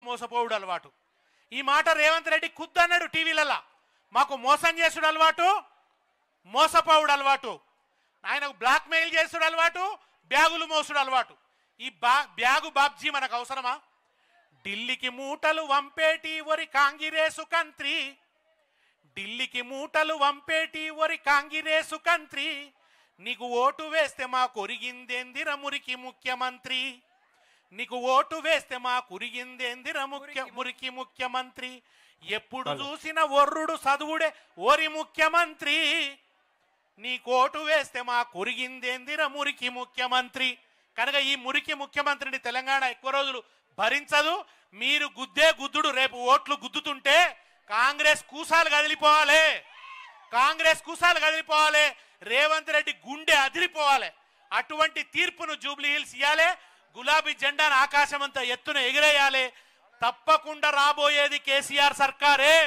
మోసపోవుడు అలవాటు. ఈ మాట రేవంత్ రెడ్డి ఖుద్దు అన్నాడు టీవీలలో. మాకు మోసం చేసుడు అలవాటు, మోసపోవుడు అలవాటు, ఆయనకు బ్లాక్ మెయిల్ చేసుడు అలవాటు, బ్యాగులు మోసుడు అలవాటు. ఈ బ్యాగు బాబ్జీ మనకు అవసరమా? ఢిల్లీకి మూటలు వంపేటి ఒరి కాంగిరేసు కంత్రి, ఢిల్లీకి మూటలు వంపేటి ఒరి కాంగిరేసు కంత్రి, నీకు ఓటు వేస్తే మా కొరిగిందేందిర మురికి ముఖ్యమంత్రి, నీకు ఓటు వేస్తే మా కురిగిందేందిర మురికి ముఖ్యమంత్రి, ఎప్పుడు చూసిన ఒర్రుడు చదువుడే ఓరి ముఖ్యమంత్రి, నీకు ఓటు వేస్తే మా కురిగిందేందిర మురికి ముఖ్యమంత్రి. కనుక ఈ మురికి ముఖ్యమంత్రిని తెలంగాణ ఎక్కువ రోజులు భరించదు. మీరు గుద్దే గుద్దుడు రేపు ఓట్లు గుద్దుతుంటే కాంగ్రెస్ కూసాలు కదిలిపోవాలి, కాంగ్రెస్ కూసాలు కదిలిపోవాలి, రేవంత్ రెడ్డి గుండె అదిరిపోవాలి. అటువంటి తీర్పును జూబ్లీ హిల్స్ ఇవ్వాలి, గులాబీ జెండాను ఆకాశమంతా ఎత్తున ఎగిరేయాలి. తప్పకుండా రాబోయేది కేసీఆర్ సర్కారే.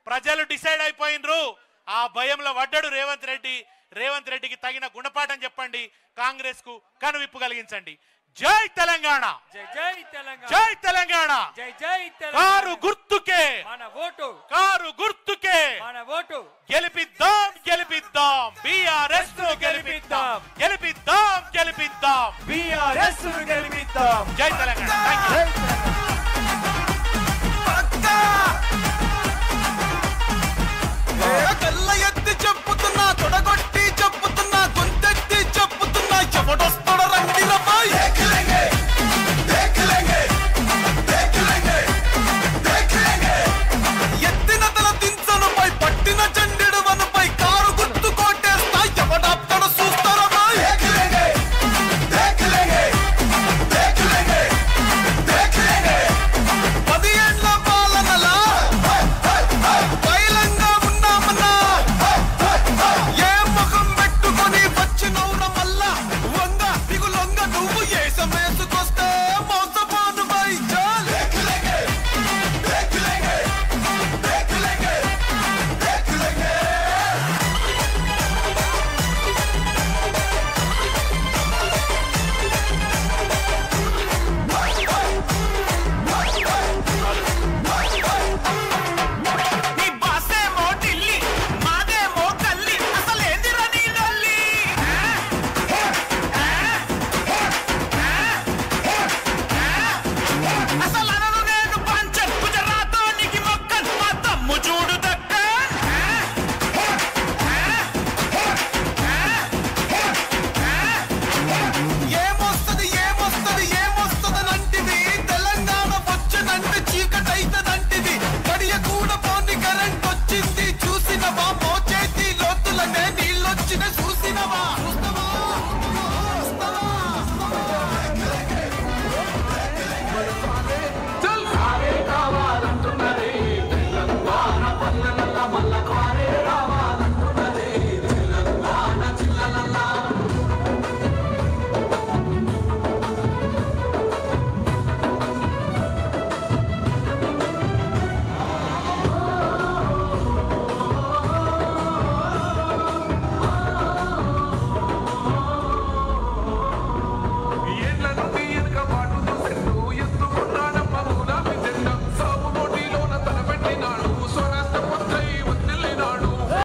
ప్రజలు డిసైడ్ అయిపోయినరు. ఆ భయంలో పడ్డాడు రేవంత్ రెడ్డి. రేవంత్ రెడ్డికి తగిన గుణపాఠం చెప్పండి, కాంగ్రెస్ కు కనువిప్పు కలిగించండి. జై తెలంగాణ, జై తెలంగాణ, జై తెలంగాణ, జై తెలంగాణ. కారు గుర్తుకే మన ఓటు, కారు గుర్తుకే మన ఓటు. గెలిపిద్దాం, గెలిపిద్దాం, బీఆర్ఎస్ ను గెలిపిద్దాం, గెలిపిద్దాం, గెలిపిద్దాం, బీఆర్ఎస్ ను గెలిపిద్దాం. జై తెలంగాణ. థాంక్యూ.